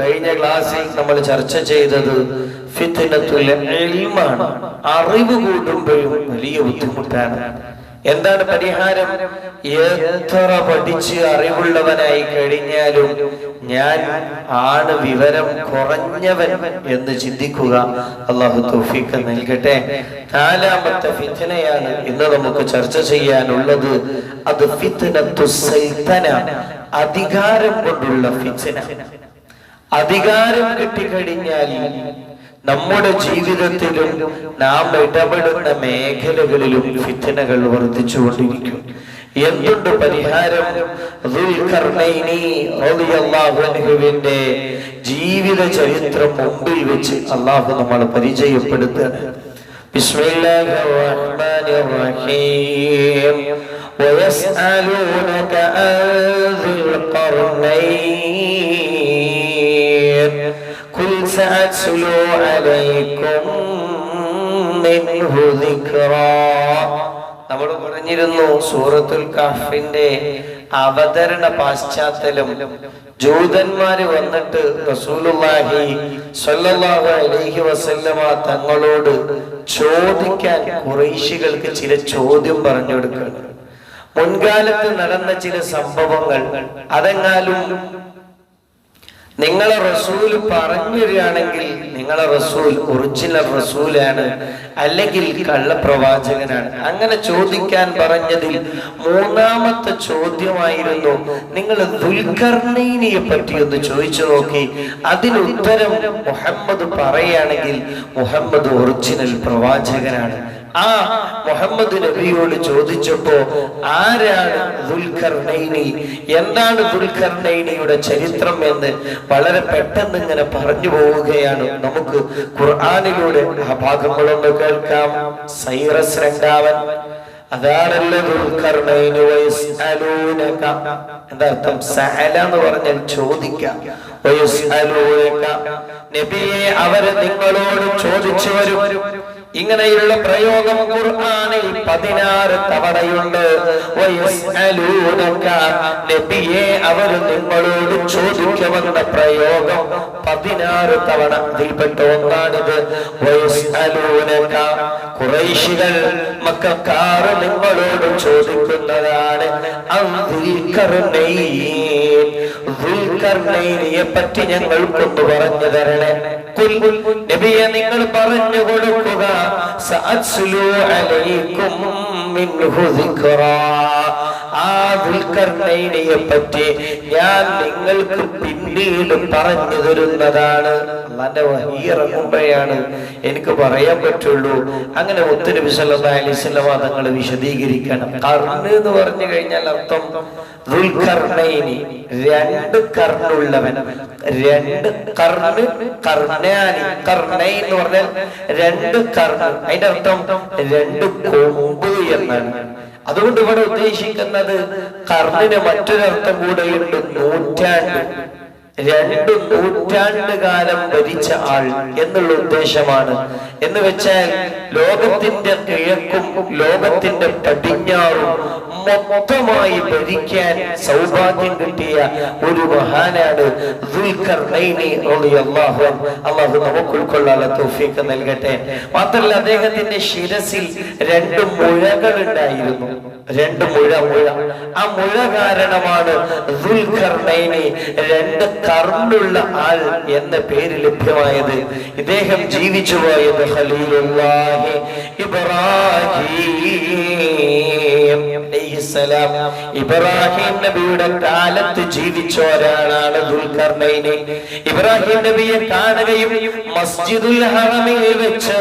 കഴിഞ്ഞ ക്ലാസ്സിൽ നമ്മൾ ചർച്ച ചെയ്തത് ഫിത്നത്തുൽ ഇൽമാണ്. അറിവ് കൂടുമ്പോഴും വലിയ ബുദ്ധിമുട്ടാണ്. എന്താണ് പരിഹാരം? എത്ര പഠിച്ച് അറിവുള്ളവനായി കഴിഞ്ഞാലും ഞാൻ ആണ് വിവരം കുറഞ്ഞവൻ എന്ന് ചിന്തിക്കുക. അല്ലാഹു തൗഫീഖ് നൽകട്ടെ. നാലാമത്തെ ഫിത്നയാണ് ഇന്ന് നമുക്ക് ചർച്ച ചെയ്യാനുള്ളത്. അത് ഫിത്നത്തുസ് സൈതന, അധികാരം കൊണ്ടുള്ള ഫിത്ന. അധികാരം കിട്ടിക്കഴിഞ്ഞാൽ നമ്മുടെ ജീവിതത്തിലും നാം ഇടപെടുന്ന മേഖലകളിലും ഫിത്നകൾ വർദ്ധിച്ചുകൊണ്ടിരിക്കും. എന്തുണ്ട് പരിഹാരം? ദുൽഖർനൈനി റളിയല്ലാഹു അൻഹുവിന്റെ ജീവിത ചരിത്രം മുമ്പിൽ വെച്ച് അല്ലാഹു നമ്മളെ പരിചയപ്പെടുത്തുകയാണ്. ബിസ്മില്ലാഹിർ റഹ്മാനിർ റഹീം. വയസ്അലൂനക അൻ ദുൽഖർനൈൻ ഖുൽ സഅത്ലു അലൈക്കും മിൻഹു ദിക്റാ. നമ്മൾ പറഞ്ഞിരുന്നു സൂറത്തുൽ കഹ്ഫിന്റെ അവതരണ പശ്ചാത്തലം. ജൂതന്മാര് വന്നിട്ട് റസൂലുള്ളാഹി സ്വല്ലല്ലാഹു അലൈഹി വസല്ലമ തങ്ങളോട് ചോദിക്കാൻ ഖുറൈശികൾക്ക് ചില ചോദ്യം പറഞ്ഞു കൊടുക്കുകയാണ്. മുൻകാലത്ത് നടന്ന ചില സംഭവങ്ങൾ അതെങ്ങാലും നിങ്ങളെ റസൂൽ പറഞ്ഞു തരികയാണെങ്കിൽ നിങ്ങളെ റസൂൽ ഒറിജിനൽ റസൂലാണ്, അല്ലെങ്കിൽ കള്ളപ്രവാചകനാണ്. അങ്ങനെ ചോദിക്കാൻ പറഞ്ഞതിൽ മൂന്നാമത്തെ ചോദ്യമായിരുന്നു, നിങ്ങൾ ദുൽഖർനൈനിയെ പറ്റി ഒന്ന് ചോദിച്ചു നോക്കി. അതിന് ഉത്തരം മുഹമ്മദ് പറയുകയാണെങ്കിൽ മുഹമ്മദ് ഒറിജിനൽ പ്രവാചകനാണ്. ആ മുഹമ്മദ് നബിയോട് ചോദിച്ചപ്പോ ആരാണ് ദുൽഖർനൈനി, എന്താണ് ദുൽഖർനൈനിയുടെ ചരിത്രം എന്ന് വളരെ പെട്ടെന്ന് ഇങ്ങനെ പറഞ്ഞു പോവുകയാണ്. നമുക്ക് ഖുർആനിലൂടെ ആ ഭാഗങ്ങളൊന്ന് കേൾക്കാം. സൈറസ് രണ്ടാമൻ, അതാണല്ലോ ദുൽഖർനൈനി. വയസ്അലൂനക, എന്താ അർത്ഥം? സഅല എന്ന് പറഞ്ഞാൽ ചോദിക്കാം. വയസ്അലൂനക, നബിയെ അവര് നിങ്ങളോട് ചോദിച്ചു വരും. ഇങ്ങനെയുള്ള പ്രയോഗം ഖുർആനിൽ 16 തവണയുണ്ട്. വയസ്അലൂനക, നബിയെ അവർ നിങ്ങളോട് ചോദിക്കുമെന്ന പ്രയോഗം 16 തവണ. ഇതിൽപ്പെട്ട ഒന്നാണിത്. വയസ്അലൂനക, ഖുറൈശികൾ മക്കക്കാർ നിങ്ങളോട് ചോദിക്കുന്നതാണ് ദുൽഖർനൈനിയെ പറ്റി ഞങ്ങൾക്കൊന്ന് പറഞ്ഞു തരണേ. നബിയെ നിങ്ങൾ പറഞ്ഞു കൊടുക്കുക, സഅത്ലു അലൈക്കും മിൻഹു ദിക്റാ. ആ ദുൽഖർനൈനിയെ പറ്റി ഞാൻ നിങ്ങൾക്ക് പിന്നീട് പറഞ്ഞു തരുന്നതാണ്. അല്ലാഹുവിന്റെ വഹി ഇറങ്ങുമ്പോഴാണ് എനിക്ക് പറയാൻ പറ്റുള്ളൂ. അങ്ങനെ മുത്തുനബി സല്ലല്ലാഹു അലൈഹി വസല്ലം തങ്ങൾ വിശദീകരിക്കണം. ഖർന് എന്ന് പറഞ്ഞു കഴിഞ്ഞാൽ അർത്ഥം ദുൽഖർനൈനി, രണ്ട് കർണുള്ളവൻ. രണ്ട് കർണ്, കർണാനി, കർണൈൻ എന്ന് പറഞ്ഞാൽ രണ്ട് കർണ്. അതിന്റെ അർത്ഥം രണ്ട് കൊമ്പ് എന്നാണ്. അതുകൊണ്ട് ഇവിടെ ഉദ്ദേശിക്കുന്നത് കർണിന് മറ്റൊരർത്ഥം കൂടെയുണ്ട്, നൂറ്റാണ്ട്. 2 നൂറ്റാണ്ട് കാലം ഭരിച്ച ആൾ എന്നുള്ള ഉദ്ദേശമാണ്. എന്ന് വെച്ചാൽ ലോകത്തിന്റെ കിഴക്കും ലോകത്തിന്റെ പടിഞ്ഞാറും മൊത്തമായി ഭരിക്കാൻ സൗഭാഗ്യം കിട്ടിയ ഒരു മഹാനാണ് ദുൽഖർനൈനി റളിയല്ലാഹു അൻഹു. അല്ലാഹു നമുക്ക് ഉൾക്കൊള്ളാനുള്ള തൗഫീഖ് നൽകട്ടെ. മാത്രമല്ല അദ്ദേഹത്തിന്റെ ശിരസിൽ 2 മുഴകൾ ഉണ്ടായിരുന്നു. 2 മുഴ. ആ മുഴ കാരണമാണ് ദുൽഖർനൈനി, 2 കർണുള്ള ആൾ എന്ന പേര് ലഭ്യമായത്. ഇദ്ദേഹം ജീവിച്ചു പോയത് ഖലീലുല്ലാഹി ഇബ്രാഹിം അലൈഹിസ്സലാം, ഇബ്രാഹിം നബിയുടെ കാലത്ത് ജീവിച്ച ഒരാളാണ് ദുൽഖർനൈനി. ഇബ്രാഹിം നബിയെ കാണുകയും മസ്ജിദുൽ ഹറമിൽ വെച്ച്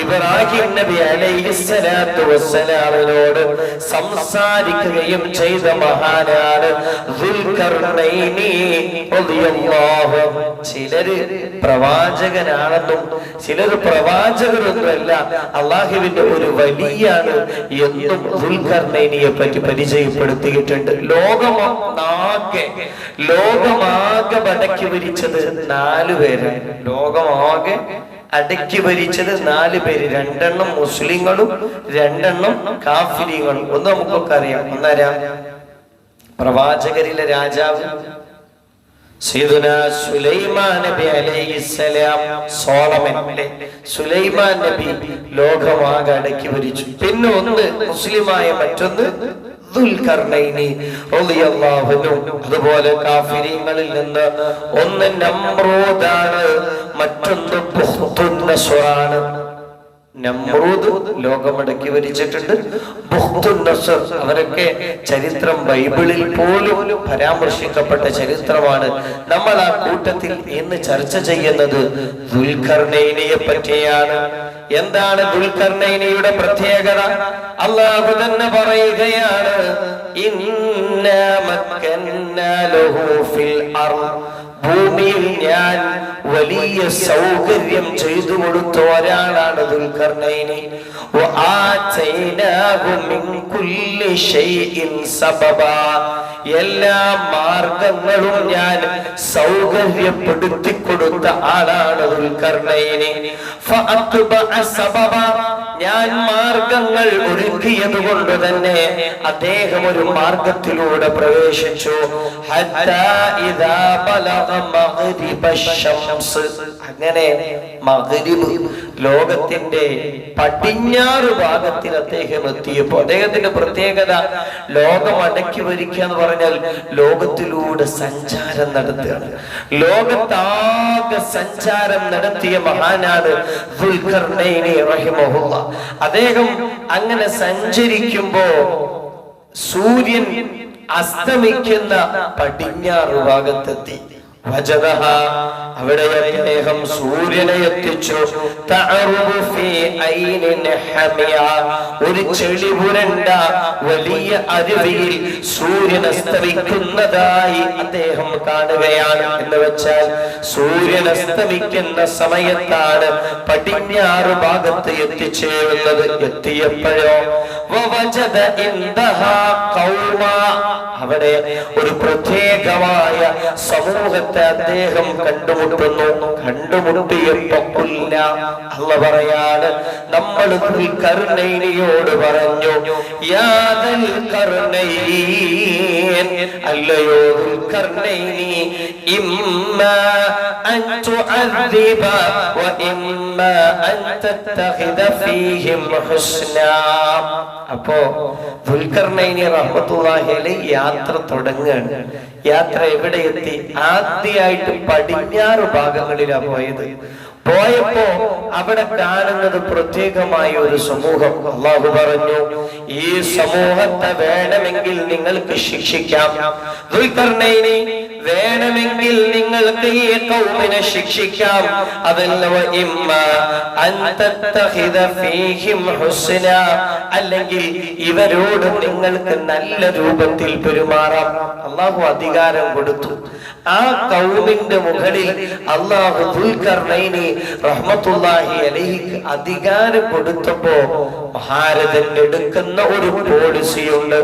ഇബ്രാഹിം നബി അലൈഹിസ്സലാത്തു വസ്സലാമിനോട് സംസാരിക്കുകയും ചെയ്ത മഹാനാണ് ദുൽഖർനൈനി റളിയല്ലാഹു. ചിലര് പ്രവാചകനാണെന്നും ചിലര് പ്രവാചകരൊന്നുമല്ല, അള്ളാഹുവിന്റെ ഒരു വലിയാണ് എന്നും ദുൽഖർനൈനിയെ പറ്റി പരിചയപ്പെടുത്തിയിട്ടുണ്ട്. ലോകമാകെ അടക്കി ഭരിച്ചത് 4 പേരാണ്. ലോകമാകെ അടക്കി ഭരിച്ചത് 4 പേര്. 2 മുസ്ലിങ്ങളും 2 കാഫിരികളും. ഒന്ന് നമുക്കൊക്കെ അറിയാം. ഒന്നരാ പ്രവാചകരിലെ രാജാവ് സയ്യിദുനാ സുലൈമാൻ നബി അലൈഹിസ്സലാം സോളമനിലെ സുലൈമാൻ നബി ലോകമാകെ അടക്കി ഭരിച്ചു. പിന്നെ ഒന്ന് മുസ്ലിമായ, മറ്റൊന്ന് ദുൽഖർനൈനി റളിയല്ലാഹു അൻഹു. അതുപോലെ കാഫിരീങ്ങളിൽ നിന്ന് ഒന്ന് നമ്രൂദാണ്, മറ്റൊന്ന് ബുഖ്തുൻ നസ്റാണ്. നമ്രൂദ് ലോകമടക്കി ഭരിച്ചിട്ടുണ്ട്. ബുഖ്തുൻ നസ്ർ അവരൊക്കെ ചരിത്രം ബൈബിളിൽ പോലും പരാമർശിക്കപ്പെട്ട ചരിത്രമാണ്. നമ്മൾ ആ കൂട്ടത്തിൽ ഇന്ന് ചർച്ച ചെയ്യുന്നത് ദുൽഖർനൈനിയെ പറ്റിയാണ്. എന്താണ് ദുൽഖർനൈനിയുടെ പ്രത്യേകത? അല്ലാഹു തന്നെ പറയുകയാണ്, ഇന്നാ മക്കന്നാ ലഹു ഫിൽ അർദ്, ഭൂമിയിൽ ഞാൻ വലിയ സൗകര്യം ചെയ്തു കൊടുത്ത ഒരാളാണ് ദുൽഖർനൈനി. വആതൈനാഹു മിൻ കുല്ലി ശൈഇൻ സബബാ, എല്ലാ മാർഗങ്ങളും ഞാൻ സൗകര്യപ്പെടുത്തി കൊടുത്ത ആളാണ് ദുൽഖർനൈനി. ഫഅത്ബഅ സബബ, ഞാൻ മാർഗങ്ങൾ ഒരുക്കിയത് കൊണ്ട് തന്നെ അദ്ദേഹം ഒരു മാർഗത്തിലൂടെ പ്രവേശിച്ചു. ഹത്താ ഇദാ ബലഗ മഗ്രിബ ശംസ്, അങ്ങനെ മഗ്രിബ് ലോകത്തിന്റെ പടിഞ്ഞാറ് ഭാഗത്തിൽ അദ്ദേഹം എത്തിയപ്പോൾ അദ്ദേഹത്തിന്റെ പ്രത്യേകത, ലോകം അടക്കി ഭരിക്കുക എന്ന് പറഞ്ഞാൽ ലോകത്തിലൂടെ സഞ്ചാരം നടത്തുകയാണ്. ലോകത്താകെ സഞ്ചാരം നടത്തിയ മഹാനാണ് ദുൽഖർനൈനി റഹിമഹുല്ലാഹ്. അദ്ദേഹം അങ്ങനെ സഞ്ചരിക്കുമ്പോ സൂര്യൻ അസ്തമിക്കുന്ന പടിഞ്ഞാറ് ഭാഗത്തെത്തി. അവിടെ അദ്ദേഹം സൂര്യനെ എത്തിച്ചു. ഒരു ചെളി പുരണ്ട വലിയ അരുവിയിൽ സൂര്യൻ അസ്തമിക്കുന്നതായി അദ്ദേഹം കാണുകയാണ്. എന്ന് വെച്ചാൽ സൂര്യൻ അസ്തമിക്കുന്ന സമയത്താണ് പടിഞ്ഞാറ് ഭാഗത്ത് എത്തിച്ചേരുന്നത്. എത്തിയപ്പോഴോ അവിടെ ഒരു പ്രത്യേകമായ സമൂഹത്തെ അദ്ദേഹം കണ്ടുമുട്ടുന്നു. കണ്ടുമുട്ടിയപ്പോ അല്ല പറയാണ്, നമ്മൾ ദുൽഖർനൈനിയോട് പറഞ്ഞു, യാ ദുൽഖർനൈൻ, അല്ലയോ ദുൽഖർനൈനി, ഇമ്മാ അൻ തുഅദ്ദിബ വ ഇമ്മാ അൻ തത്തഖിദ ഫീഹിം ഹുസ്നാ. അപ്പോ ദുൽഖർനൈനി റഹ്മത്തുള്ളാഹി അലൈഹി യാത്ര തുടങ്ങുകയാണ്. യാത്ര എവിടെ എത്തി? ആദ്യമായിട്ട് പടിഞ്ഞാറ് ഭാഗങ്ങളിലാണ് പോയത്. പോയപ്പോ അവിടെ കാണുന്നത് പ്രത്യേകമായ ഒരു സമൂഹം. അല്ലാഹു പറഞ്ഞു, ഈ സമൂഹത്തെ വേണമെങ്കിൽ നിങ്ങൾക്ക് ശിക്ഷിക്കാം. ദുൽഖർനൈനി, വേണമെങ്കിൽ നിങ്ങൾക്ക് ഈ ഖൗമിനെ ശിക്ഷിക്കാം. അതല്ല അല്ലെങ്കിൽ ഇവരോട് നിങ്ങൾക്ക് നല്ല രൂപത്തിൽ പെരുമാറാം. അല്ലാഹു അധികാരം കൊടുത്തു. ആ ഖൗമിന്റെ മുകളിൽ അല്ലാഹു ദുൽഖർനൈനി റഹ്മത്തുള്ളാഹി അലൈഹിക്ക് അധികാരം കൊടുത്തപ്പോ മഹാരഥൻ എടുക്കുന്ന ഒരു പോളിസിയുണ്ട്.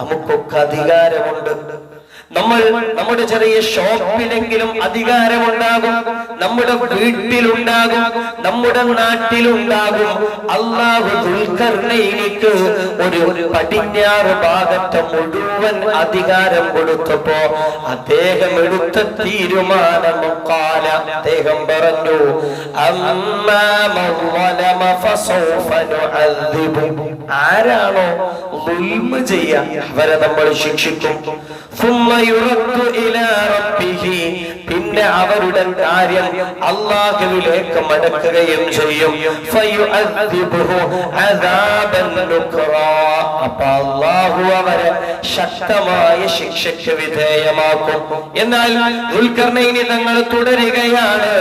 നമുക്കൊക്കെ അധികാരമുണ്ട്. നമ്മൾ നമ്മുടെ ചെറിയ ഷോപ്പിലെങ്കിലും അധികാരമുണ്ടാകും, നമ്മുടെ വീട്ടിലുണ്ടാകും, നമ്മുടെ നാട്ടിലുണ്ടാകും. അല്ലാഹു ദുൽഖർനൈനിക്ക് ഒരു പടിഞ്ഞാറ് ഭാഗത്തെ മുഴുവൻ അധികാരം കൊടുത്തപ്പോ അദ്ദേഹം എടുത്ത തീരുമാനം ഖാല, അദ്ദേഹം പറഞ്ഞു, അമ്മാ മൻ വലമ ഫസൗഫ നുഅദ്ദിബു, ആരാണോ ദുൽമ ചെയ്യുക അവരെ നമ്മൾ ശിക്ഷിക്കും. പിന്നെ അവരുടെ കാര്യം അല്ലാഹുവിലേക്ക് മടക്കുകയും ചെയ്യും. അപ്പോൾ അല്ലാഹു അവരെ ശക്തമായ ശിക്ഷയ്ക്ക് വിധേയമാക്കും. എന്നാൽ ദുൽഖർനൈനി തങ്ങൾ തുടരുകയാണ്,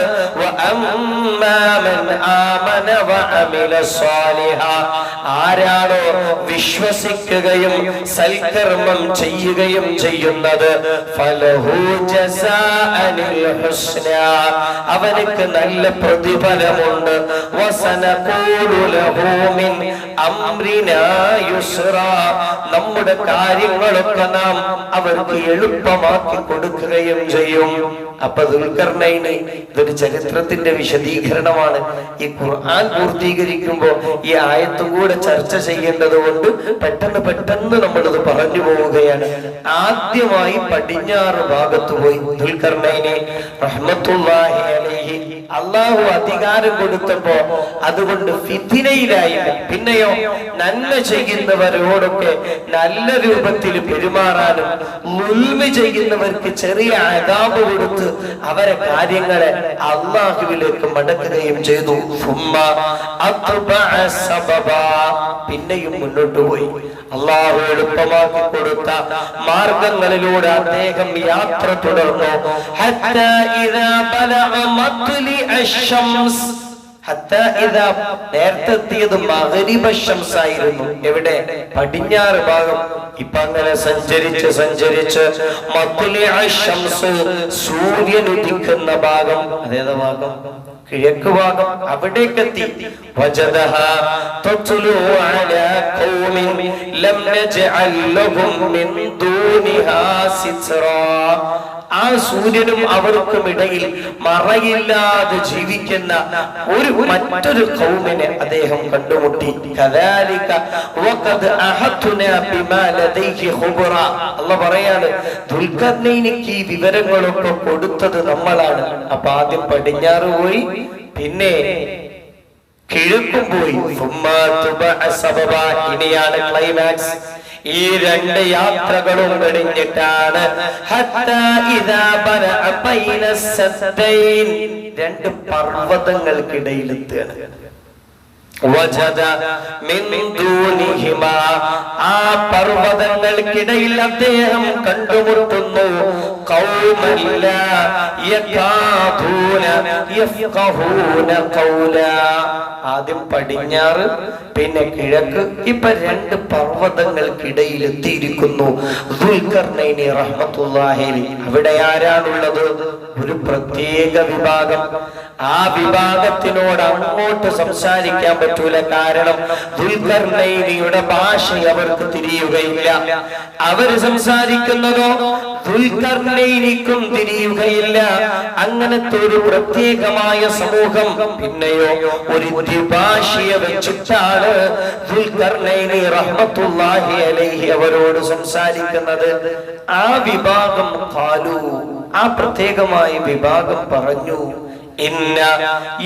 ആരാണോ വിശ്വസിക്കുകയും സൽക്കർമ്മം ചെയ്യുകയും ചെയ്യുന്നത്, ഫലഹു ജസാഅനിൽ ഹുസ്ന, അവനക്ക് നല്ല പ്രതിഫലമുണ്ട്. വസനഖൂലു ലഹു മിൻ അംരിനാ യുസ്റാ, നമ്മുടെ കാര്യങ്ങളൊക്കെ നാം അവർക്ക് എളുപ്പമാക്കി കൊടുക്കുകയും ചെയ്യും. അപ്പൊ ദുൽഖർനൈൻ ഇതൊരു ചരിത്രത്തിന്റെ വിശദീകരണമാണ്. ഈ ഖുർആൻ പൂർത്തീകരിക്കുമ്പോ ഈ ആയത്തും കൂടെ ചർച്ച ചെയ്യേണ്ടത് കൊണ്ട് പെട്ടെന്ന് നമ്മളിത് പറഞ്ഞു പോവുകയാണ്. ആദ്യമായി പടിഞ്ഞാറ് ഭാഗത്ത് പോയി ദുൽഖർനൈനെ റഹ്മത്തുള്ളാഹി അലൈഹി അള്ളാഹു അധികാരം കൊടുത്തപ്പോ അതുകൊണ്ട് ഫിത്നയിലായില്ല. പിന്നെയോ നന്മ ചെയ്യുന്നവരോടൊക്കെ നല്ല രൂപത്തിൽ പെരുമാറാനും മുൽമ ചെയ്യുന്നവർക്ക് ചെറിയ അദാബ് കൊടുത്ത് അവരെ കാര്യങ്ങളെ അള്ളാഹുവിലേക്ക് മടക്കുകയും ചെയ്തു. പിന്നെയും മുന്നോട്ട് പോയി. അള്ളാഹു എളുപ്പമാക്കി കൊടുത്ത മാർഗങ്ങളിലൂടെ അദ്ദേഹം യാത്ര തുടർന്നു. നേരത്തെ എത്തിയത് മഗ്രിബ ശംസ് ആയിരുന്നു. എവിടെ? പടിഞ്ഞാറ് ഭാഗം. ഇപ്പൊ അങ്ങനെ സഞ്ചരിച്ച് സൂര്യൻ ഉദിക്കുന്ന ഭാഗം, അതേതാ ഭാഗം? കിഴക്ക് ഭാഗം. അവിടേക്കെത്തി. ആ സൂര്യനും അവർക്കും ഇടയിൽ മറയില്ലാതെ ജീവിക്കുന്ന മറ്റൊരു ഖൗമിനെ അദ്ദേഹം കണ്ടുമുട്ടി. അല്ലാഹു പറയാണ്, ദുൽഖർനൈനിക്ക് ഈ വിവരങ്ങളൊക്കെ കൊടുത്തത് നമ്മളാണ്. അപ്പൊ ആദ്യം പടിഞ്ഞാറ് പോയി, പിന്നെ കിഴക്കും പോയി. ഇനിയാണ് ക്ലൈമാക്സ്. ഈ രണ്ട് യാത്രകളും കഴിഞ്ഞിട്ടാണ് രണ്ട് പർവ്വതങ്ങൾക്കിടയിലെത്തുകയാണ്. ആ പർവ്വതങ്ങൾക്കിടയിൽ അദ്ദേഹം കണ്ടുമുട്ടുന്നു ആദ്യം പടിഞ്ഞാറ്, പിന്നെ കിഴക്ക്. ഇപ്പൊ രണ്ട് പർവ്വതങ്ങൾക്കിടയിൽ എത്തിയിരിക്കുന്നു ദുൽഖർനൈനി റഹ്മത്തുള്ളാഹി അലൈഹി. അവിടെ ആരാണുള്ളത്? ഒരു പ്രത്യേക വിഭാഗം. ആ വിഭാഗത്തിനോട് അങ്ങോട്ട് സംസാരിക്കാൻ പറ്റൂല. കാരണം ദുൽഖർനൈനിയുടെ ഭാഷ അവർക്ക് തിരിയുകയില്ല. അവര് സംസാരിക്കുന്നതോ ദുൽഖർനൈനിക്കും തിരിയുകയില്ല. അങ്ങനത്തെ ഒരു പ്രത്യേകമായ സമൂഹം. പിന്നെയോ ഒരു ദ്വിഭാഷയെ വെച്ചിട്ടാണ് ദുൽഖർനൈനി റഹ്മത്തുള്ളാഹി അലൈഹി അവരോട് സംസാരിക്കുന്നത്. ആ വിഭാഗം ഖാലു, ആ പ്രത്യേകമായ വിഭാഗം പറഞ്ഞു, ഇന്ന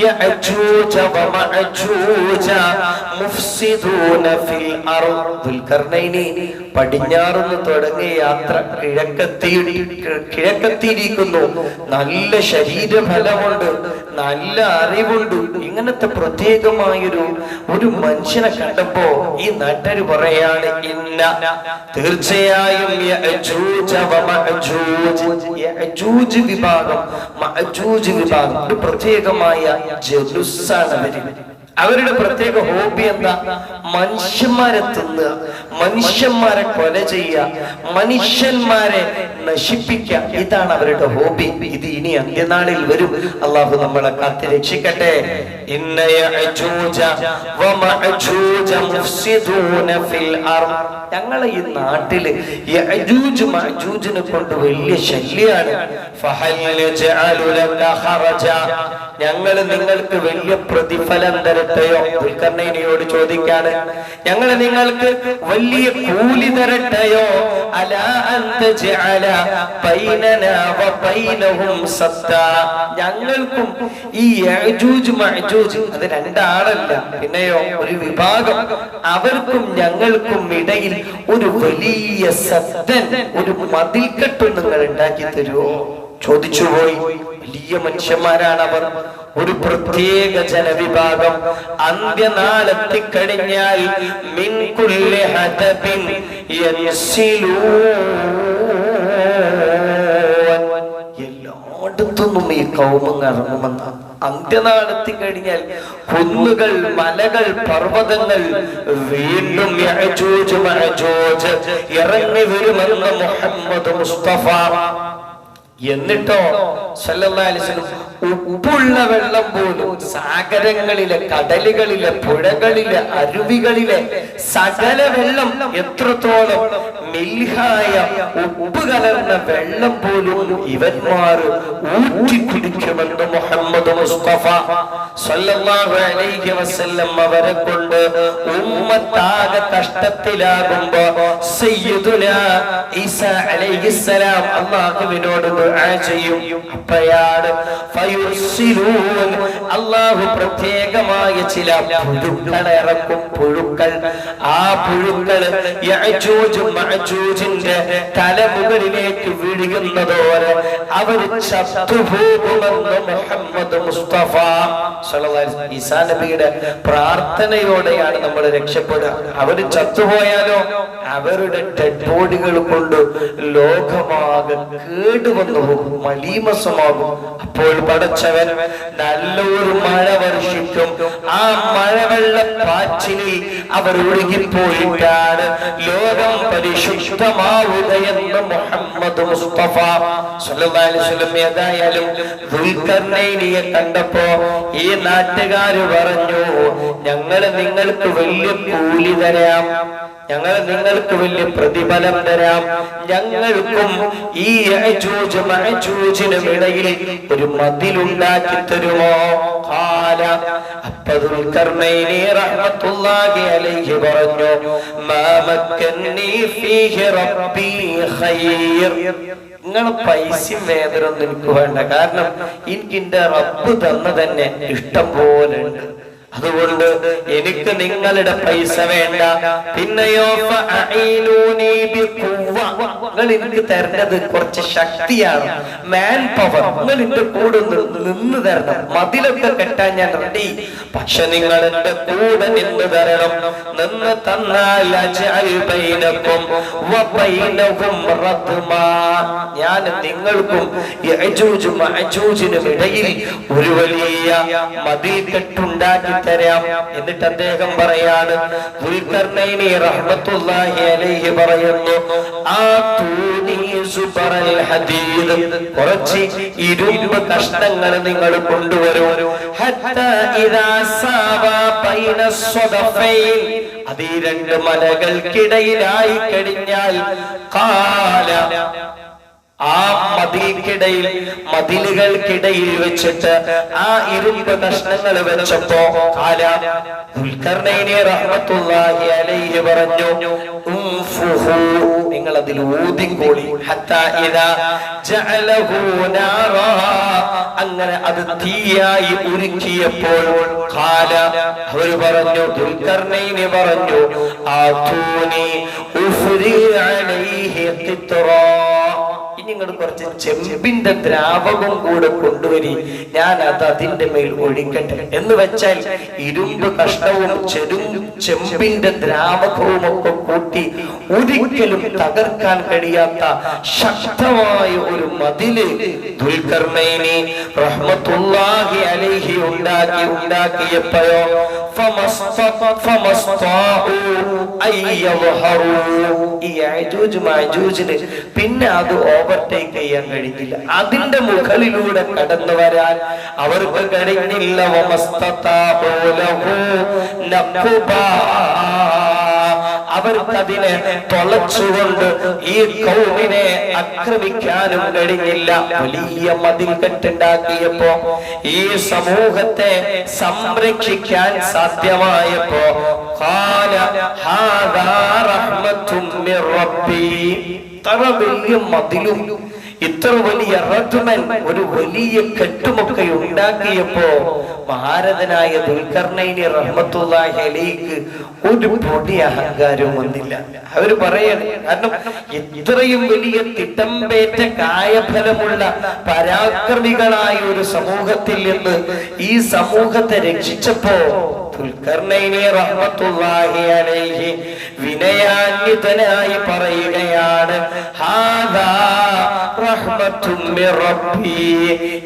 യഅജൂജ വമഅജൂജ മുഫ്സിദൂന ഫിൽ അർദ്. ദുൽഖർനൈനി പടിഞ്ഞാറുന്ന് തുടങ്ങിയ യാത്ര കിഴക്കെത്തിയിരിക്കുന്നു. നല്ല ശരീരഫലമുണ്ട്, നല്ല അറിവുണ്ട്. ഇങ്ങനത്തെ പ്രത്യേകമായൊരു മനുഷ്യനെ കണ്ടപ്പോ ഈ നാട്ടുകാർ പറയാണ്, ഇന്ന തീർച്ചയായും യഅജൂജ വമഅജൂജ്, യഅജൂജ് വിഭാഗം മഅജൂജ് വിഭാഗം പ്രത്യേകമായ ജനുസ്സാണ് അവര്. അവരുടെ പ്രത്യേക ഹോബി എന്താ? മനുഷ്യന്മാരെ തിന്നുക, മനുഷ്യന്മാരെ കൊല ചെയ്യുക, മനുഷ്യന്മാരെ നശിപ്പിക്കുക. ഇതാണ് അവരുടെ ഹോബി. ഇത് ഇനി അന്ത്യനാളിൽ വരും. അള്ളാഹു നമ്മളെ കാത്ത് രക്ഷിക്കട്ടെ. ഇന്ന യഅജൂജ വമഅജൂജ മുഫ്സിദൂന ഫിൽ അർദ്. ഞങ്ങളെ ഈ നാട്ടില് യഅജൂജ് മഅജൂജിനെ കൊണ്ട് വലിയ ശല്യാണ്. ഫഹൽ യജഅലു ലക ഖറജ, ഞങ്ങൾ നിങ്ങൾക്ക് വലിയ പ്രതിഫലം തരട്ടെയോ? ദുൽഖർനൈനിയോട് ചോദിക്കാണ്, ഞങ്ങൾ നിങ്ങൾക്ക് വലിയ കൂലി തരട്ടെയോ? അലാ അൻ തജഅല ബൈനനാ വബൈനഹും സദ്ദാ, ഞങ്ങൾക്കും ഈ യഅജൂജ് മഅജൂജ്, അത് രണ്ടാളല്ല, പിന്നെയോ ഒരു വിഭാഗം, അവർക്കും ഞങ്ങൾക്കും ഇടയിൽ ഒരു വലിയ സദ്ദൻ, ഒരു മതിൽക്കെട്ട് നിങ്ങൾ ഉണ്ടാക്കി തരുമോ? ചോദിച്ചുപോയി. വലിയ മനുഷ്യന്മാരാണ് അവർ, ഒരു പ്രത്യേക ജനവിഭാഗം. അന്ത്യനാളെത്തിക്കഴിഞ്ഞാൽ മിൻ കുല്ലി ഹദബിൻ യൻസിലൂൻ, എല്ലായിടത്തുനിന്നും ഈ കൗമം ഇറങ്ങുമെന്ന. അന്ത്യനാളെത്തിക്കഴിഞ്ഞാൽ കുന്നുകൾ, മലകൾ, പർവ്വതങ്ങൾ വീണ്ടും യഅജൂജ് മഅജൂജ് ഇറങ്ങി വരുമെന്ന് മുഹമ്മദ് മുസ്തഫ എന്നിട്ടോ സല്ലല്ലാഹു അലൈഹി വസല്ലം ഉപ്പുള്ള വെള്ളം പോലും സാഗരങ്ങളിലെ, കടലുകളിലെ, പുഴകളിലെ, അരുവികളിലെ സകല വെള്ളം, എത്രത്തോളം മിൽഹായ ഉപ്പ് കലർന്ന വെള്ളം പോലും ഇവന്മാർ ഊറ്റി കുടിക്കുമെന്ന് മുഹമ്മദ് മുസ്തഫ സല്ലല്ലാഹു അലൈഹി വസല്ലം അവരെ കൊണ്ട് ഉമ്മത്താകെ കഷ്ടത്തിലാകുമ്പോ സയ്യിദുനാ ഈസാ അലൈഹിസ്സലാം അല്ലാഹുവിനോട് ദുആ ചെയ്യും. അപ്പോഴാണ് അല്ലാഹു പ്രത്യേകമായ ചില പുഴുക്കൾ ഇറക്കും. പുഴുക്കൾ, ആ പുഴുക്കൾ യഅജൂജും മഅജൂജിന്റെ തലമുകളിലേക്ക് വീഴുന്നതോടെ അവർ ചത്തുപോകുമെന്ന് മുഹമ്മദ് മുസ്തഫ സല്ലല്ലാഹു അലൈഹി വസല്ലം. ഈസാ നബിയുടെ പ്രാർത്ഥനയോടെയാണ് നമ്മൾ രക്ഷപ്പെടുക. അവർ ചത്തുപോയാലോ അവരുടെ ഡെഡ് ബോഡികൾ കൊണ്ട് ലോകമാകെ കേടുവന്നു പോകും, മലീമസമാകും. അപ്പോൾ പടച്ചവൻ നല്ലൊരു മഴ വർഷിക്കും. ആ മഴവെള്ളപ്പാച്ചിലിൽ അവർ ഒഴുകിപ്പോയിട്ടാണ് ലോകം പരിശുദ്ധമാവുകയെന്ന് മുഹമ്മദ് മുസ്തഫ സല്ലല്ലാഹു അലൈഹി വസല്ലം. ഏതായാലും ദുൽഖർനൈനിയെ കണ്ടപ്പോ ഈ നാട്ടുകാര് പറഞ്ഞു, ഞങ്ങള് നിങ്ങൾക്ക് വലിയ കൂലി തരാം, ഞങ്ങൾ നിങ്ങൾക്ക് വലിയ പ്രതിഫലം തരാം, ഞങ്ങൾക്കും ഈ യഅജൂജ് മഅജൂജിനും ഇടയിൽ ഒരു മതിലുണ്ടാക്കി തരുമോ? ഖാല, അബ്ദുൽ കർനൈനി റഹ്മത്തുള്ളാഹി അലൈഹി പറഞ്ഞു, മാ മക്കന്നി ഫീഹി റബ്ബി ഖൈർ. നിങ്ങൾ പൈസയും വേദനൊന്നും എനിക്ക് വേണ്ട, കാരണം എനിക്ക് എന്റെ റബ്ബ് തന്ന തന്നെ ഇഷ്ടം പോലെ ഉണ്ട്. അതുകൊണ്ട് എനിക്ക് നിങ്ങളുടെ പൈസ വേണ്ട. പിന്നെയോ നിങ്ങൾ എനിക്ക് തരുന്നത് കുറച്ച് ശക്തിയാണ്, മാൻ പവർ. നിങ്ങൾ എന്റെ കൂടെ നിന്ന് തരണം. മതിലൊക്കെ കെട്ടാൻ ഞാൻ റെഡി, പക്ഷെ നിങ്ങൾ എന്റെ കൂടെ നിന്ന് തരണം. നിന്ന് തന്നാൽ ഞാൻ നിങ്ങൾക്കും യഅജൂജ് മഅജൂജിനും ഇടയിൽ ഒരു വലിയ മതിൽ കെട്ടുണ്ടാക്കി തരാം. എന്നിട്ട് അദ്ദേഹം പറയാണ്, ദുൽഖർനൈനി റഹ്മത്തുള്ളാഹി അലൈഹി പറയുന്നു, ആതൂനി സുബറൽ ഹദീദ്, കുറച്ച് ഇരുമ്പ് കഷ്ണങ്ങൾ നിങ്ങൾ കൊണ്ടുവരൂ. ഹത്താ ഇദാ സാവാ ബൈന സ്വദഫൈൻ, അത് ഈ രണ്ട് മലകൾക്കിടയിലായി കഴിഞ്ഞാൽ ഖാല, ആ മതിലുകൾക്കിടയിൽ വെച്ചിട്ട് ആ ഇരുമ്പ് കഷ്ണങ്ങൾ വെച്ചപ്പോ ഖാല ദുൽഖർനൈനി റഹ്മത്തുള്ളാഹി അലൈഹി പറഞ്ഞു, നിങ്ങൾ അതിൽ ഊതിക്കോളി. ഹത്താ ഇദാ ജഅലഹു നാറാ, അങ്ങനെ അത് തീയായി ഉരുക്കിയപ്പോൾ ഖാല, അവർ പറഞ്ഞു, ദുൽഖർനൈനി പറഞ്ഞു, ആതൂനി ഉഫ്രി അലൈഹി ഖിത്റാ, നിങ്ങൾ കുറച്ച് ചെമ്പിന്റെ ദ്രാവകം കൂടെ കൊണ്ടുവരി, ഞാൻ അത് അതിന്റെ മേൽ ഒഴിക്കട്ടെ. എന്ന് വെച്ചാൽ ഇരുമ്പ് കഷ്ണവും ചെമ്പിന്റെ ദ്രാവകവും ഒക്കെ കൂട്ടി ഒരിക്കലും തകർക്കാൻ കഴിയാത്ത ശക്തമായ ഒരു മതില് ദുൽഖർനൈനി റഹ്മത്തുള്ളാഹി അലൈഹി ഉണ്ടാക്കിയപ്പോഴോ ഈ യഅജൂജ് മഅജൂജിന് പിന്നെ അത് ഓവർടേക്ക് ചെയ്യാൻ കഴിഞ്ഞില്ല. അതിന്റെ മുകളിലൂടെ കടന്നു വരാൻ അവർക്ക് കഴിഞ്ഞില്ല. അവർക്കതിനെ തുളച്ചുകൊണ്ട് ഈ കൗമിനെ ആക്രമിക്കാനും കഴിഞ്ഞില്ല. വലിയ മതിൽ കെട്ടുണ്ടാക്കിയപ്പോ, ഈ സമൂഹത്തെ സംരക്ഷിക്കാൻ സാധ്യമായപ്പോ ഖാല ഹാദാ റഹ്മത്തുൻ മിർ റബ്ബി, ഇത്ര വലിയ മതിലും ഇത്ര വലിയ റദ്മൻ, ഒരു വലിയ കെട്ടുമൊക്കെ ഉണ്ടാക്കിയപ്പോ മഹാരഥനായ ദുൽഖർനൈനി റഹ്മത്തുള്ളാഹി അലൈഹി ഒരു പൊടി അഹങ്കാരവും വന്നില്ല. അവര് പറയാണ്, കാരണം ഇത്രയും വലിയ തിട്ടമ്പേറ്റ കായഫലമുള്ള പരാക്രമികളായ ഒരു സമൂഹത്തിൽ നിന്ന് ഈ സമൂഹത്തെ രക്ഷിച്ചപ്പോ ദുൽഖർനൈനി റഹ്മത്തുള്ളാഹി അലൈഹി വിനയാന്വിതനായി പറയുകയാണ്, ഹാദാ റഹ്മത്തും മിർ റബ്ബി,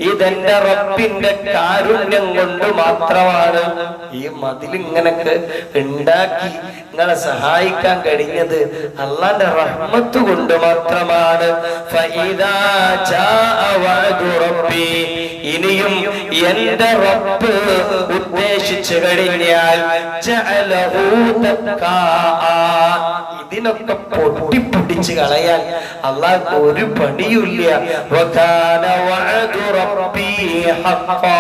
ഇതെന്റെ റബ്ബിന്റെ കാരുണ്യം കൊണ്ട് മാത്രമാണ് ഈ മതിലിങ്ങനൊക്കെ ഉണ്ടാക്കി നിങ്ങളെ സഹായിക്കാൻ കഴിഞ്ഞത് അല്ലാഹുവിന്റെ റഹ്മത്ത് കൊണ്ട് മാത്രമാണ്. ഫഇദാ ജാഅ വഅദു റബ്ബി, ഇനിയും എന്റെ റബ്ബ് ഉദ്ദേശിച്ചു കഴിഞ്ഞാൽ ജഅലഹു തക്കാ, ഇതിനൊക്കെ പൊട്ടിപ്പൊടിച്ച് കളയാൻ അല്ലാഹു ഒരു പണിയുമില്ല. വകാന വഅദു റബ്ബി ഹഖ്ഖാ,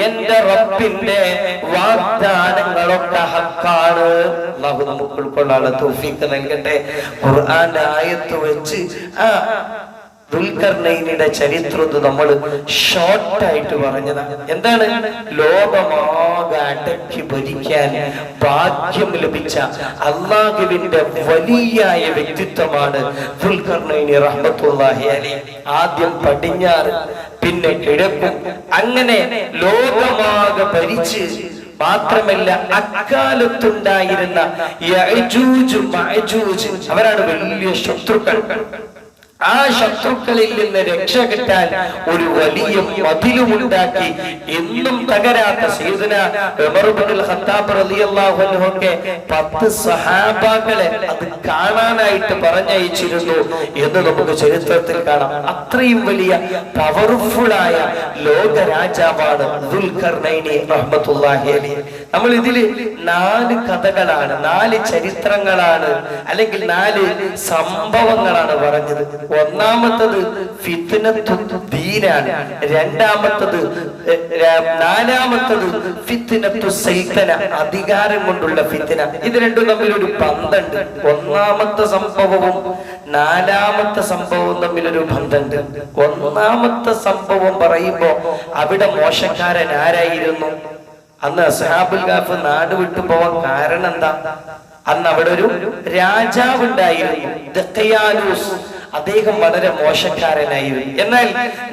എന്റെ റബ്ബിന്റെ വാഗ്ദാനങ്ങളൊക്കെ ഹഖാണ്. അല്ലാഹു നമുക്ക് ഉൾക്കൊള്ളാനുള്ള തൗഫീഖ് നൽകട്ടെ. ഖുർആന്റെ ആയത്ത് വെച്ച് ദുൽഖർനൈനിയുടെ ചരിത്രം നമ്മൾ ഷോർട്ടായിട്ട് പറഞ്ഞതാണ്. എന്താണ്? ലോകമാകെ അടക്കി ഭരിക്കാൻ ഭാഗ്യം ലഭിച്ച അല്ലാഹുവിന്റെ വലിയായ വ്യക്തിത്വമാണ് ദുൽഖർനൈനി റഹ്മത്തുള്ളാഹി അലൈഹി. ആദ്യം പടിഞ്ഞാറ്, പിന്നെ കിഴക്കും, അങ്ങനെ ലോകമാകെ ഭരിച്ച് മാത്രമല്ല അക്കാലത്തുണ്ടായിരുന്ന യഅജൂജ് മഅജൂജ് അവരാണ് വലിയ ശത്രുക്കൾ. ആ ശത്രുക്കളിൽ നിന്ന് രക്ഷ കിട്ടാൻ ഒരു വലിയ മതിലുമുണ്ടാക്കി എന്നും തകരാത്ത സയ്യിദുന ഉമർ ഇബ്നുൽ ഖത്താബ് റളിയല്ലാഹു അൻഹു ഒക്കെ 10 സഹാബാക്കളെ അത് കാണാനായിട്ട് പറഞ്ഞയച്ചിരുന്നു എന്ന് നമുക്ക് ചരിത്രത്തിൽ കാണാം. അത്രയും വലിയ പവർഫുൾ ആയ ലോക രാജാവാണ് ദുൽഖർനൈനി റഹ്മത്തുള്ളാഹി അലൈഹി. നമ്മൾ ഇതില് 4 കഥകളാണ്, 4 ചരിത്രങ്ങളാണ്, അല്ലെങ്കിൽ 4 സംഭവങ്ങളാണ് പറഞ്ഞത്. ഒന്നാമത്തത് ഫിത്നത്തു ദീനാണ്, നാലാമത്തത് ഫിത്നത്തു സൈതന, അധികാരം കൊണ്ടുള്ള ഫിത്ന. ഇത് രണ്ടും തമ്മിലൊരു ബന്ധമുണ്ട്. ഒന്നാമത്തെ സംഭവവും 4ാമത്തെ സംഭവവും തമ്മിലൊരു ബന്ധമുണ്ട്. ഒന്നാമത്തെ സംഭവം പറയുമ്പോ അവിടെ മോശക്കാരൻ ആരായിരുന്നു? അന്ന് അസ്ഹാബുൽ കഹ്ഫ് നാട് വിട്ടു പോവാൻ കാരണം എന്താ? അന്ന് അവിടെ ഒരു രാജാവ് ഉണ്ടായിരുന്നു, ദഖയാനൂസ്. അദ്ദേഹം വളരെ മോശക്കാരനായിരുന്നു. എന്നാൽ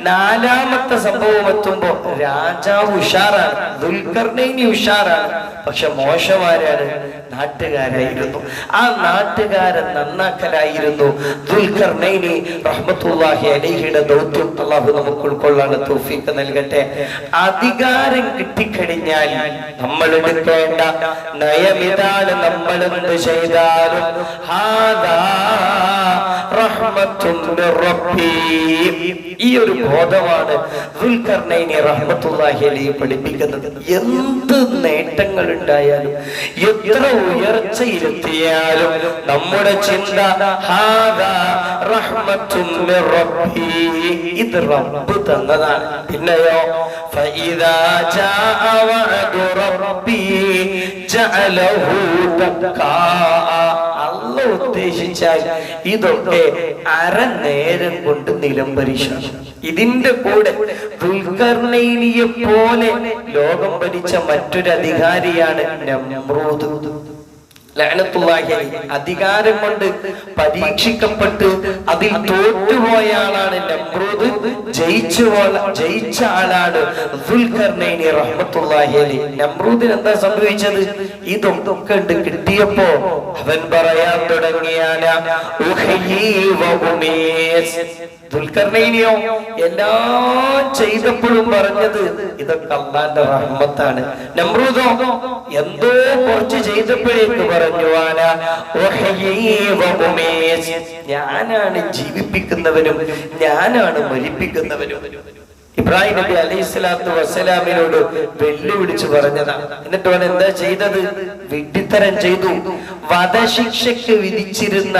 4ാമത്തെ സംഭവം എത്തുമ്പോ രാജാവ് ഉഷാറാണ്, ദുൽഖർനൈനി ഉഷാറാണ്, പക്ഷെ മോശമാരാണ്? നാട്ടുകാരായിരുന്നു. ആ നാട്ടുകാരൻ നന്നാക്കലായിരുന്നു ദുൽഖർനൈനി റഹ്മത്തുള്ളാഹി അലൈഹിയുടെ ദൗത്യം. അല്ലാഹു നമുക്ക് ഉൾക്കൊള്ളാനുള്ള തൗഫീഖ് നൽകട്ടെ. അധികാരം കിട്ടിക്കഴിഞ്ഞാൽ നമ്മൾ എടുക്കേണ്ട നയമിതാണ്, നമ്മൾ എന്ത് ചെയ്താലും ഹാദാ റഹ്മത്തുൻ മിർ റബ്ബി, ഈ ഒരു ബോധമാണ് ദുൽഖർനൈനി റഹ്മത്തുള്ളാഹി അലൈഹി പഠിപ്പിക്കുന്നത്. എന്ത് നേട്ടങ്ങൾ ഉണ്ടായാലും, എത്ര ഉയർച്ചയിലെത്തിയാലും നമ്മുടെ ചിന്ത ഹാദാ റഹ്മത്തുൻ മിർ റബ്ബി, ഇത് റബ്ബ് തന്നതാണ്. പിന്നെയോ ഫഇദാ ജാഅ വഅദു റബ്ബി ജഅലഹു തക്കാ, അല്ലാഹു ഉദ്ദേശിച്ചാൽ ഇതൊക്കെ അരനേരം കൊണ്ട് നിലംപരിശാണ്. ഇതിന്റെ കൂടെ ദുൽഖർനൈനിയെ പോലെ ലോകം ഭരിച്ച മറ്റൊരു അധികാരിയാണ് നമ്രൂദ് ലഅനത്തുല്ലാഹി അലൈഹി. അധികാരം കൊണ്ട് പരീക്ഷിക്കപ്പെട്ട് അതിൽ തോറ്റുപോയ ആളാണ് നമ്രൂദ്, ജയിച്ച ആളാണ് ദുൽഖർനൈനി റഹ്മത്തുള്ളാഹി അലൈഹി. നമ്രൂദിന് എന്താ സംഭവിച്ചത്? ഇതൊക്കെ കിട്ടിയപ്പോ അവൻ പറയാൻ തുടങ്ങിയാല ദുൽഖർനൈനിയോ എല്ലാം ചെയ്തപ്പോഴും പറഞ്ഞത് ഇതൊക്കെ അല്ലാഹുവിന്റെ റഹ്മത്താണ്. നമ്രൂദോ എന്തോ കുറച്ച് ചെയ്തപ്പോഴേക്ക് പറഞ്ഞു ഞാനാണ് ജീവിപ്പിക്കുന്നവനും ഞാനാണ് മരിപ്പിക്കുന്നവനും. ഇബ്രാഹിം നബി അലൈഹിസ്സലാത്തു വസ്സലാമിനോട് വെല്ലുവിളിച്ചു പറഞ്ഞതാണ്. എന്നിട്ട് അവൻ എന്താ ചെയ്തത്? വിഡ്ഢിത്തരം ചെയ്തു. വധശിക്ഷയ്ക്ക് വിധിച്ചിരുന്ന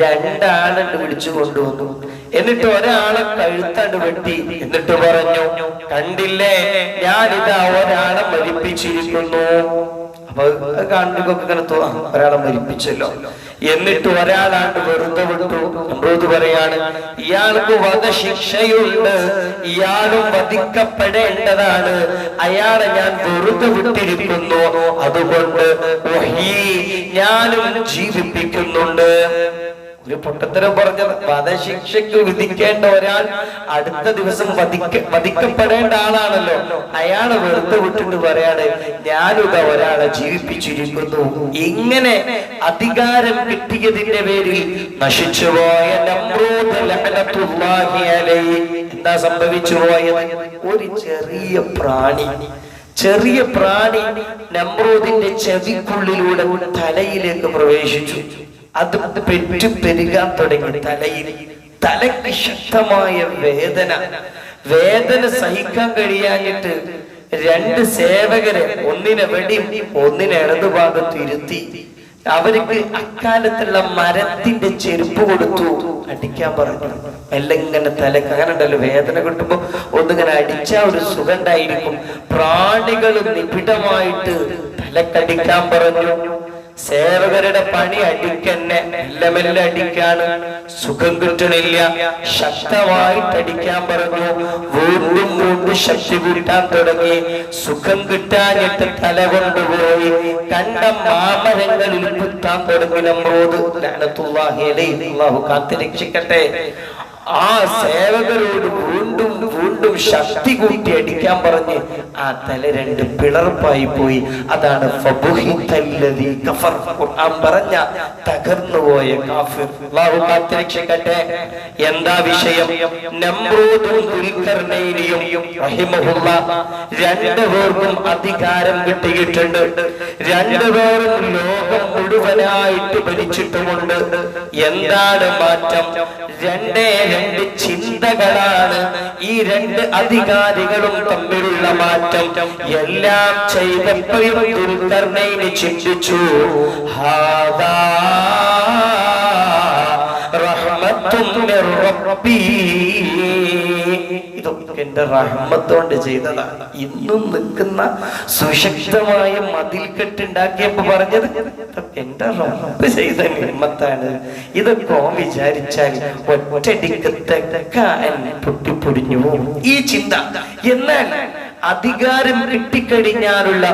2 ആളുണ്ട് വിളിച്ചു കൊണ്ടുവന്നു. എന്നിട്ട് ഒരാളെ കഴുത്തണ്ട് വെട്ടി. എന്നിട്ട് പറഞ്ഞു, കണ്ടില്ലേ, ഞാനിതാ ഒരാളെ മരിപ്പിച്ചിരിക്കുന്നു. അപ്പൊ കാണുന്നതൊക്കെ ഇങ്ങനെ തോന്നാം, ഒരാളെ മരിപ്പിച്ചല്ലോ. എന്നിട്ട് ഒരാളാണ്ട് വെറുതെ വിട്ടു. നമ്രൂദ് പറയാണ്, ഇയാൾക്ക് വധശിക്ഷയുണ്ട്, ഇയാളും വധിക്കപ്പെടേണ്ടതാണ്, അയാളെ ഞാൻ വെറുതെ വിട്ടിരിക്കുന്നു, അതുകൊണ്ട് ഞാനും ജീവിപ്പിക്കുന്നുണ്ട്. ഒരു പൊട്ടത്തരം പറഞ്ഞത്. വധശിക്ഷയ്ക്ക് വിധിക്കേണ്ട ഒരാൾ അടുത്ത ദിവസം വധിക്കപ്പെടേണ്ട ആളാണല്ലോ. അയാളെ വെറുതെ വിട്ടിട്ട് പറയാണ് ഞാനിതാ ഒരാളെ ജീവിപ്പിച്ചിരിക്കുന്നു. ഇങ്ങനെ അധികാരം കിട്ടിയതിന്റെ പേരിൽ നശിച്ചുപോയ നമ്രൂദ് ലഅനത്തുല്ലാഹി അലൈഹി എന്താ സംഭവിച്ചു പോയത്? ഒരു ചെറിയ പ്രാണി നമ്രൂദിന്റെ ചെവിക്കുള്ളിലൂടെ തലയിലേക്ക് പ്രവേശിച്ചു. അത് പെരുകാൻ തുടങ്ങി. തലയ്ക്ക് ശക്തമായ വേദന സഹിക്കാൻ കഴിയാഞ്ഞിട്ട് രണ്ട് സേവകരെ ഒന്നിനെ വെടി ഒന്നിനെ ഇടതുഭാഗത്ത് ഇരുത്തി അവർക്ക് അക്കാലത്തുള്ള മരത്തിന്റെ ചെരുപ്പ് കൊടുത്തു അടിക്കാൻ പറഞ്ഞു. എല്ലാം ഇങ്ങനെ തലക്ക് അങ്ങനെ ഉണ്ടല്ലോ, വേദന കിട്ടുമ്പോ ഒന്നിങ്ങനെ അടിച്ചാ ഒരു സുഖം ഉണ്ടായിരിക്കും. പ്രാണികൾ നിബിഡമായിട്ട് തലക്കടിക്കാൻ പറഞ്ഞു. സേവകരുടെ പണി അടിക്കന്നെ, മെല്ലെ അടിക്കാണ്. സുഖം കിട്ടണില്ല, ശക്തമായിട്ട് അടിക്കാൻ പറഞ്ഞു. വീണ്ടും ശക്തി കൂട്ടാൻ തുടങ്ങി. സുഖം കിട്ടാഞ്ഞിട്ട് തല കൊണ്ടുപോയി കണ്ട മാമരങ്ങളിൽ കുത്താൻ തുടങ്ങി നമ്രൂദ് ലഅനത്തുല്ലാഹി അലൈഹി. അല്ലാഹു കാത്തുരക്ഷിക്കട്ടെ. ആ സേവകരോട് വീണ്ടും ശക്തി കൂട്ടി അടിക്കാൻ പറഞ്ഞ് ആ തല രണ്ട് പിളർപ്പായി പോയി. അതാണ് പറഞ്ഞ തകർന്നുപോയ കാഫിർ. അല്ലാഹു കാത്തുരക്ഷിക്കട്ടെ. എന്താ വിഷയം? നമ്രൂദും ദുൽഖർനൈനിയും റഹിമഹുല്ലാഹ് രണ്ടുപേർക്കും അധികാരം കിട്ടിയിട്ടുണ്ട്. രണ്ടുപേരും ലോകം മുഴുവനായിട്ട് ഭരിച്ചിട്ടുമുണ്ട്. എന്താണ് മാറ്റം? രണ്ട് ചിന്തകളാണ് ഈ രണ്ട് അധികാരികളും തമ്മിലുള്ള മാറ്റം. എല്ലാം ചെയ്തപ്പോഴും ദുൽഖർനൈനി ചിന്തിച്ചു ഹാദാ റഹ്മത്തുൻ മിർ റബ്ബി, ഇതൊക്കെ എന്റെ റഹ്മത്തോണ്ട് ചെയ്തതാണ്. ഇന്നും നിൽക്കുന്ന സുശക്തമായ മതിൽക്കെട്ടുണ്ടാക്കിയപ്പോ പറഞ്ഞത് എന്റെ റബ്ബ് ചെയ്ത നിഅമത്താണ്. ഇതൊക്കെ വിചാരിച്ചാൽ ഒറ്റടിക്ക് തെക്കാൻ പൊട്ടിപ്പൊടിഞ്ഞു ഈ ചിന്ത. എന്നാൽ അധികാരം കിട്ടിക്കഴിഞ്ഞാലുള്ള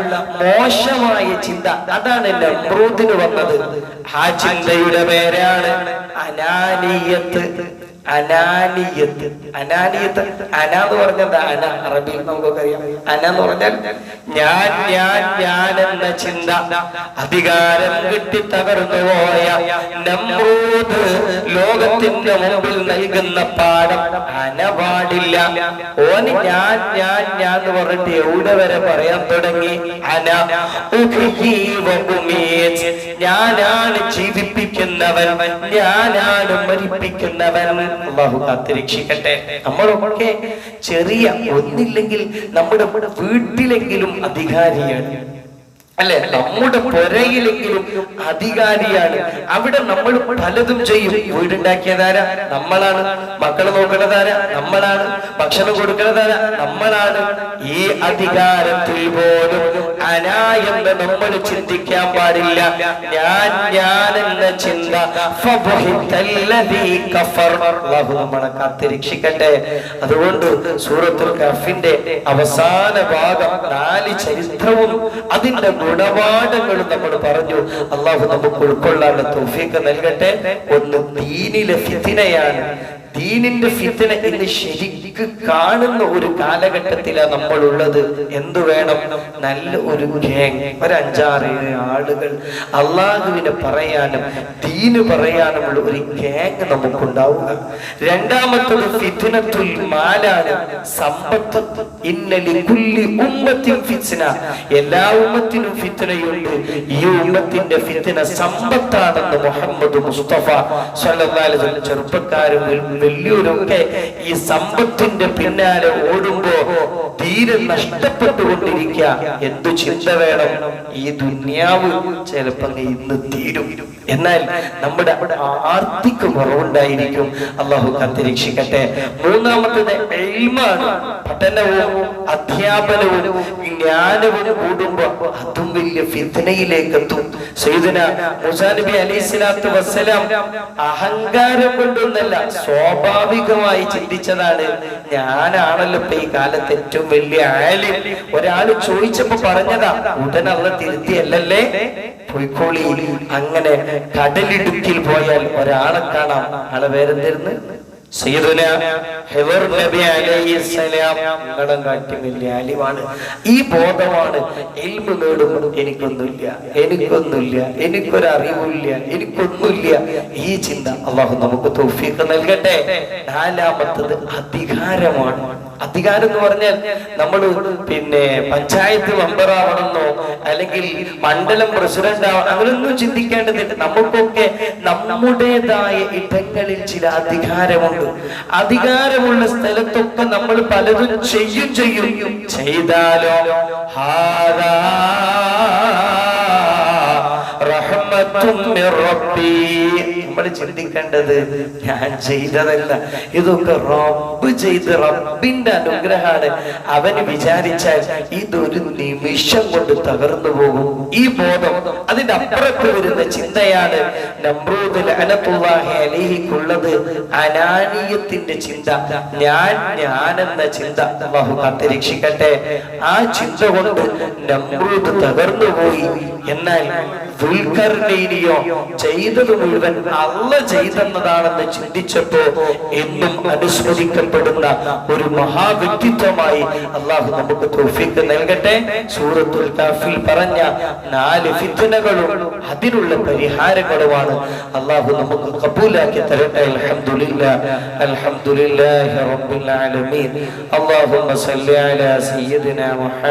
മോശമായ ചിന്ത, അതാണ് നമ്രൂദിന് വന്നത്. ആ ചിന്തയുടെ പേരാണ് അനാനിയത്ത്. അനാനിയത്ത് അന എന്ന് പറഞ്ഞത് അന അറബിയിൽ നമുക്കറിയാം. അന എന്ന് പറഞ്ഞാൽ ഞാൻ എന്ന ചിന്ത. അധികാരം കിട്ടി തകർന്നു പോയ നമ്രൂദ് ലോകത്തിന്റെ മുമ്പിൽ നൽകുന്ന പാഠം അന പാടില്ല. ഓന് ഞാൻ എന്ന് പറഞ്ഞിട്ട് എവിടെ വരെ പറയാൻ തുടങ്ങി? ഞാനാണ് ജീവിപ്പിക്കുന്നവൻ, ഞാനാണ് മരിപ്പിക്കുന്നവൻ. അല്ലാഹു കാത്തുരക്ഷിക്കട്ടെ. നമ്മളൊക്കെ ചെറിയ ഒന്നില്ലെങ്കിൽ നമ്മുടെ വീട്ടിലെങ്കിലും അധികാരിയാണ്, അല്ലെ? നമ്മുടെ പുരയിലെങ്കിലും അധികാരിയാണ്. അവിടെ നമ്മൾ പലതും ചെയ്യും. വീടുണ്ടാക്കിയതാരാ? നമ്മളാണ്. മക്കളെ നോക്കണതാരാ? നമ്മളാണ്. ഭക്ഷണം കൊടുക്കണതാരാ? നമ്മളാണ്. ഈ അധികാരത്തിൽ പോലും അനായെന്ന് നമ്മൾ ചിന്തിക്കാൻ പാടില്ല. ഞാൻ എന്ന ചിന്ത നമ്മളെ കാത്തിരക്ഷിക്കട്ടെ. അതുകൊണ്ട് സൂറത്തുൽ കഹ്ഫിന്റെ അവസാന ഭാഗം 4 ചരിത്രവും അതിന്റെ ഗുണപാഠങ്ങളും നമ്മൾ പറഞ്ഞു. അള്ളാഹു നമുക്ക് ഉൾക്കൊള്ളാനുള്ള തൗഫീഖ് നൽകട്ടെ. ഒന്ന് ദീനിലെ ഫിത്നയാണ്. ദീനിന്റെ ഫിത്ന ഇന്ന് ശരിക്ക് കാണുന്ന ഒരു കാലഘട്ടത്തിലാണ് നമ്മൾ ഉള്ളത്. എന്തു വേണം? നല്ല ഒരു ഗ്യാങ്, ഒരു 5-6 ആളുകൾ അള്ളാഹുവിനെ പറയാനും ദീന് പറയാനുമുള്ള ഒരു ഗ്യാങ് നമുക്കുണ്ടാവുക. രണ്ടാമത്തത് ഫിത്നത്തുൽ മാലാണ്, സമ്പത്ത്. ഇന്ന ലികുല്ലി ഉമ്മത്തിൻ ഫിത്ന, എല്ലാ ഉമ്മത്തിനും ഫിത്നയുണ്ട്. ഈ ഉമ്മത്തിന്റെ ഫിത്ന സമ്പത്താണെന്ന് മുഹമ്മദ് മുസ്തഫ സ്വല്ലല്ലാഹു അലൈഹി വസല്ലം. ചെറുപ്പക്കാരും വലിയൊരൊക്കെ ഈ സമ്പത്തിന്റെ പിന്നാലെ ഓടുമ്പോ തീരെ നഷ്ടപ്പെട്ടുകൊണ്ടിരിക്കുക. എന്തു ചിന്ത വേണം? ഈ ദുന്യാവ് ചിലപ്പോ ഇന്ന് തീരും, എന്നാൽ നമ്മുടെ ആർത്തിക്ക് കുറവുണ്ടായിരിക്കും. അള്ളാഹു കാത്തുരക്ഷിക്കട്ടെ. മൂന്നാമത്തത് ഇൽമാണ്, പഠനവും അധ്യാപനവും ജ്ഞാനവും കൂടുമ്പോ അതും വലിയ ഫിത്നയിലേക്ക് എത്തും. സയ്യിദുനാ മൂസാ നബി അലൈഹിസ്സലാത്തു വസ്സലാം അഹങ്കാരം കൊണ്ടൊന്നല്ല, സ്വാഭാവികമായി ചിന്തിച്ചതാണ് ഞാനാണല്ലോ ഇപ്പൊ ഈ കാലത്ത് ഏറ്റവും വലിയ വലിയ ആലിം. ഒരാള് ചോദിച്ചപ്പോ പറഞ്ഞതാ, ഉടനെ അള്ളാഹ് തിരുത്തിയല്ലേ പോയിക്കോളി. അങ്ങനെ കടലിടുക്കിൽ പോയാൽ ഒരാളെ കാണാം. ആളെ പേരെന്തിരുന്ന് സയ്യിദുനാ ഹിദർ നബി അലൈഹിസ്സലാം. നിങ്ങളും കാട്ടി വലിയ ആലിമാണ്. ഈ ബോധമാണ് ഇൽമു നേടുമ്പോൾ എനിക്കൊന്നുമില്ല, എനിക്കൊരറിവില്ല, എനിക്കൊന്നുമില്ല, ഈ ചിന്ത. അള്ളാഹു നമുക്ക് തൗഫീഖ് നൽകട്ടെ. നാലാമത്തത് അധികാരമാണ്. അധികാരം എന്ന് പറഞ്ഞാൽ നമ്മൾ പഞ്ചായത്ത് മെമ്പറാവണമെന്നോ അല്ലെങ്കിൽ മണ്ഡലം പ്രസിഡന്റ് ആവണം അങ്ങനൊന്നും ചിന്തിക്കേണ്ടതില്ല. നമുക്കൊക്കെ നമ്മുടേതായ ഇടങ്ങളിൽ ചില അധികാരമുണ്ട്. അധികാരമുള്ള സ്ഥലത്തൊക്കെ നമ്മൾ പലതും ചെയ്യും. ചെയ്താലോ ഹാദാ റഹ്മത്തും മിർ റബ്ബി. നമ്മൾ ചിന്തിക്കേണ്ടത് ഞാൻ ചെയ്തതല്ല, ഇതൊക്കെ റബ്ബ് ചെയ്ത്, റബ്ബിന്റെ അനുഗ്രഹമാണ്. അവന് വിചാരിച്ചാൽ ഇതൊരു നിമിഷം കൊണ്ട് തകർന്നു പോകും. ഈ ബോധം, അതിന്റെ അപ്പുറത്ത് വരുന്ന ചിന്തയാണ് നമ്രൂദ് ലഅനത്തുല്ലാഹി അലൈഹിക്കുള്ളത്. അനാനിയത്തിന്റെ ചിന്ത, ഞാനെന്ന ചിന്ത. അല്ലാഹു കാത്തുരക്ഷിക്കട്ടെ. ആ ചിന്ത കൊണ്ട് നമ്രൂദ് തകർന്നുപോയി. എന്നാൽ ദുൽഖർനൈനിയോ ചെയ്തത് മുഴുവൻ അള്ളാഹ് ചെയ്തെന്നതാണെന്ന് ചിന്തിച്ചപ്പോ എന്നും അനുസ്മരിക്കപ്പെടുന്ന ഒരു മഹാവ്യക്തിത്വമായി അള്ളാഹു നമുക്ക് തൗഫീഖ് നൽകട്ടെ. സൂറത്തുൽ കാഫിൽ പറഞ്ഞ 4 ഫിത്നകളും അതിനുള്ള പരിഹാരങ്ങളുമാണ്. അള്ളാഹു നമുക്ക് ഖബൂലാക്കി തരട്ടെ. അൽഹംദുലില്ലാഹി റബ്ബിൽ ആലമീൻ. അല്ലാഹുമ്മ സല്ലി അലാ സയ്യിദിനാ മുഹമ്മദ്.